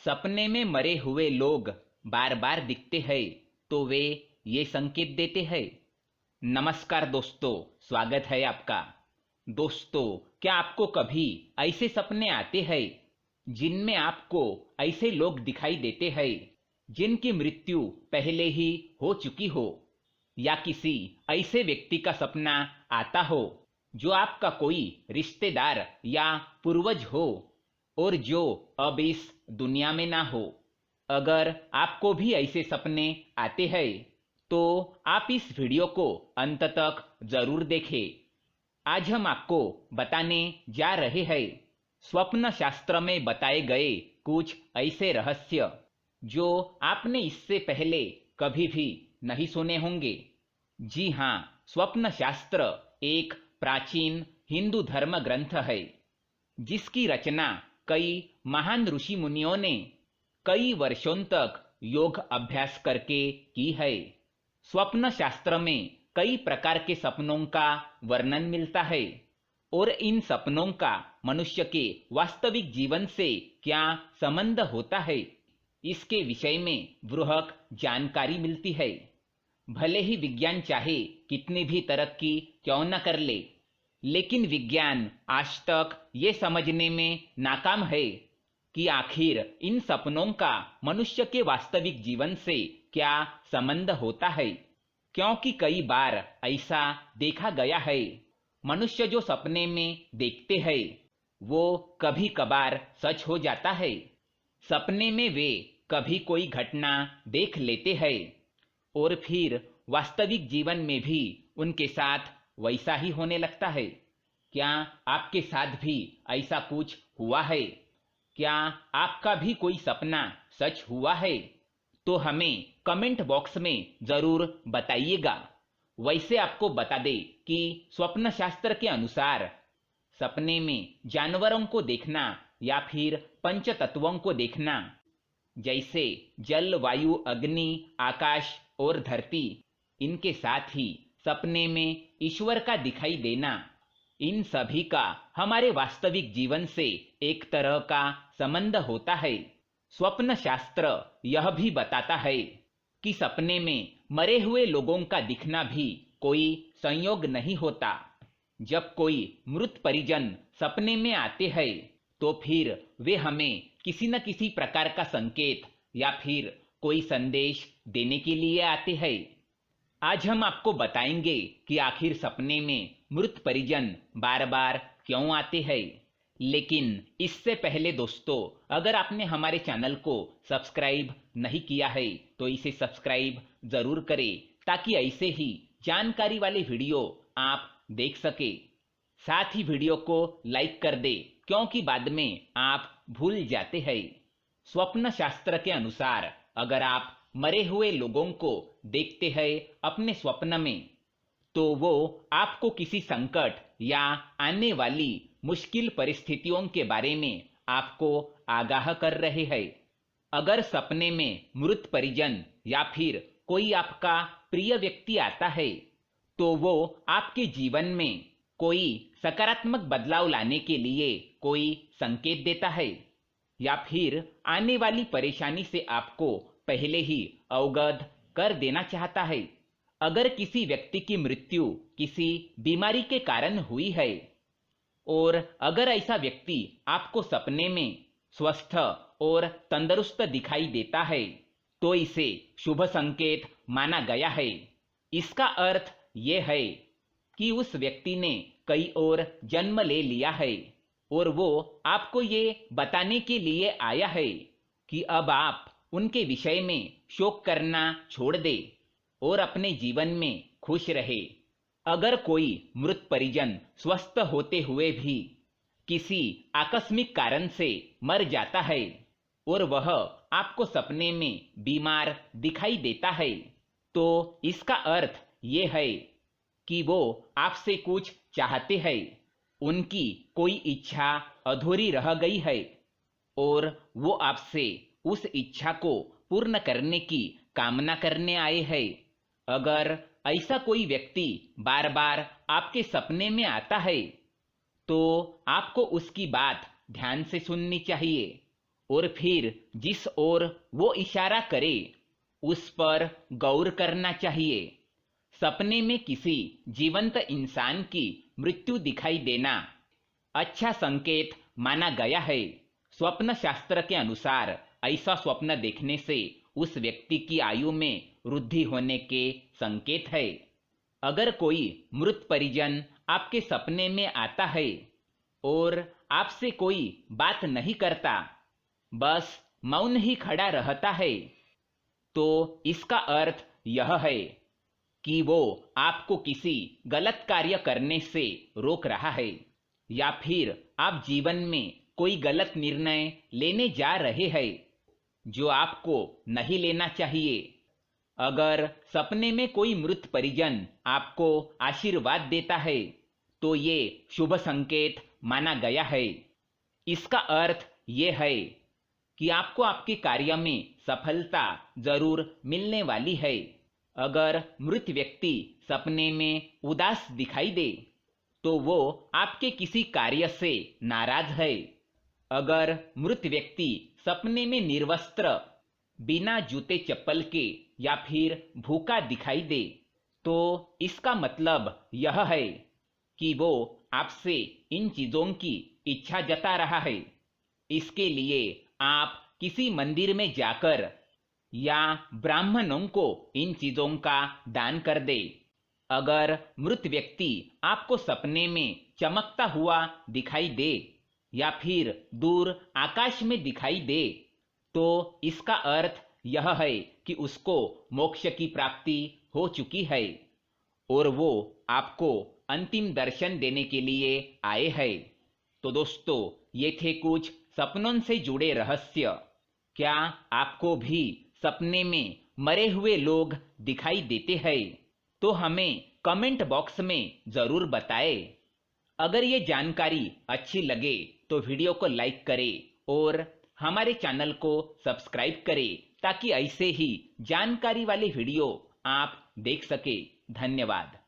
सपने में मरे हुए लोग बार बार दिखते हैं तो वे ये संकेत देते हैं। नमस्कार दोस्तों, स्वागत है आपका। दोस्तों, क्या आपको कभी ऐसे सपने आते हैं जिनमें आपको ऐसे लोग दिखाई देते हैं जिनकी मृत्यु पहले ही हो चुकी हो, या किसी ऐसे व्यक्ति का सपना आता हो जो आपका कोई रिश्तेदार या पूर्वज हो और जो अब इस दुनिया में ना हो। अगर आपको भी ऐसे सपने आते हैं तो आप इस वीडियो को अंत तक जरूर देखें। आज हम आपको बताने जा रहे हैं स्वप्न शास्त्र में बताए गए कुछ ऐसे रहस्य जो आपने इससे पहले कभी भी नहीं सुने होंगे। जी हाँ, स्वप्न शास्त्र एक प्राचीन हिंदू धर्म ग्रंथ है जिसकी रचना कई महान ऋषि मुनियों ने कई वर्षों तक योग अभ्यास करके की है। स्वप्न शास्त्र में कई प्रकार के सपनों का वर्णन मिलता है और इन सपनों का मनुष्य के वास्तविक जीवन से क्या संबंध होता है, इसके विषय में बृहत जानकारी मिलती है। भले ही विज्ञान चाहे कितनी भी तरक्की क्यों न कर ले, लेकिन विज्ञान आज तक ये समझने में नाकाम है कि आखिर इन सपनों का मनुष्य के वास्तविक जीवन से क्या संबंध होता है। क्योंकि कई बार ऐसा देखा गया है, मनुष्य जो सपने में देखते हैं वो कभी कभार सच हो जाता है। सपने में वे कभी कोई घटना देख लेते हैं और फिर वास्तविक जीवन में भी उनके साथ वैसा ही होने लगता है। क्या आपके साथ भी ऐसा कुछ हुआ है? क्या आपका भी कोई सपना सच हुआ है? तो हमें कमेंट बॉक्स में जरूर बताइएगा। वैसे आपको बता दे कि स्वप्न शास्त्र के अनुसार सपने में जानवरों को देखना या फिर पंच तत्वों को देखना, जैसे जल, वायु, अग्नि, आकाश और धरती, इनके साथ ही सपने में ईश्वर का दिखाई देना, इन सभी का हमारे वास्तविक जीवन से एक तरह का संबंध होता है। स्वप्न शास्त्र यह भी बताता है कि सपने में मरे हुए लोगों का दिखना भी कोई संयोग नहीं होता। जब कोई मृत परिजन सपने में आते हैं तो फिर वे हमें किसी न किसी प्रकार का संकेत या फिर कोई संदेश देने के लिए आते हैं। आज हम आपको बताएंगे कि आखिर सपने में मृत परिजन बार बार क्यों आते हैं। लेकिन इससे पहले दोस्तों, अगर आपने हमारे चैनल को सब्सक्राइब नहीं किया है तो इसे सब्सक्राइब जरूर करें ताकि ऐसे ही जानकारी वाले वीडियो आप देख सके। साथ ही वीडियो को लाइक कर दे क्योंकि बाद में आप भूल जाते हैं। स्वप्न शास्त्र के अनुसार अगर आप मरे हुए लोगों को देखते हैं अपने स्वप्न में तो वो आपको किसी संकट या आने वाली मुश्किल परिस्थितियों के बारे में आपको आगाह कर रहे हैं। अगर सपने में मृत परिजन या फिर कोई आपका प्रिय व्यक्ति आता है तो वो आपके जीवन में कोई सकारात्मक बदलाव लाने के लिए कोई संकेत देता है या फिर आने वाली परेशानी से आपको पहले ही अवगत कर देना चाहता है। अगर किसी व्यक्ति की मृत्यु किसी बीमारी के कारण हुई है और अगर ऐसा व्यक्ति आपको सपने में स्वस्थ और तंदुरुस्त दिखाई देता है तो इसे शुभ संकेत माना गया है। इसका अर्थ ये है कि उस व्यक्ति ने कई और जन्म ले लिया है और वो आपको ये बताने के लिए आया है कि अब आप उनके विषय में शोक करना छोड़ दे और अपने जीवन में खुश रहे। अगर कोई मृत परिजन स्वस्थ होते हुए भी किसी आकस्मिक कारण से मर जाता है और वह आपको सपने में बीमार दिखाई देता है तो इसका अर्थ ये है कि वो आपसे कुछ चाहते हैं, उनकी कोई इच्छा अधूरी रह गई है और वो आपसे उस इच्छा को पूर्ण करने की कामना करने आए हैं। अगर ऐसा कोई व्यक्ति बार बार आपके सपने में आता है तो आपको उसकी बात ध्यान से सुननी चाहिए और फिर जिस ओर वो इशारा करे उस पर गौर करना चाहिए। सपने में किसी जीवंत इंसान की मृत्यु दिखाई देना अच्छा संकेत माना गया है। स्वप्न शास्त्र के अनुसार ऐसा स्वप्न देखने से उस व्यक्ति की आयु में वृद्धि होने के संकेत है। अगर कोई मृत परिजन आपके सपने में आता है और आपसे कोई बात नहीं करता, बस मौन ही खड़ा रहता है, तो इसका अर्थ यह है कि वो आपको किसी गलत कार्य करने से रोक रहा है या फिर आप जीवन में कोई गलत निर्णय लेने जा रहे हैं जो आपको नहीं लेना चाहिए। अगर सपने में कोई मृत परिजन आपको आशीर्वाद देता है तो ये शुभ संकेत माना गया है। इसका अर्थ ये है कि आपको आपके कार्य में सफलता जरूर मिलने वाली है। अगर मृत व्यक्ति सपने में उदास दिखाई दे तो वो आपके किसी कार्य से नाराज है। अगर मृत व्यक्ति सपने में निर्वस्त्र, बिना जूते चप्पल के या फिर भूखा दिखाई दे तो इसका मतलब यह है कि वो आपसे इन चीजों की इच्छा जता रहा है। इसके लिए आप किसी मंदिर में जाकर या ब्राह्मणों को इन चीजों का दान कर दे। अगर मृत व्यक्ति आपको सपने में चमकता हुआ दिखाई दे या फिर दूर आकाश में दिखाई दे तो इसका अर्थ यह है कि उसको मोक्ष की प्राप्ति हो चुकी है और वो आपको अंतिम दर्शन देने के लिए आए हैं। तो दोस्तों, ये थे कुछ सपनों से जुड़े रहस्य। क्या आपको भी सपने में मरे हुए लोग दिखाई देते हैं? तो हमें कमेंट बॉक्स में जरूर बताएं। अगर ये जानकारी अच्छी लगे तो वीडियो को लाइक करें और हमारे चैनल को सब्सक्राइब करें ताकि ऐसे ही जानकारी वाले वीडियो आप देख सके। धन्यवाद।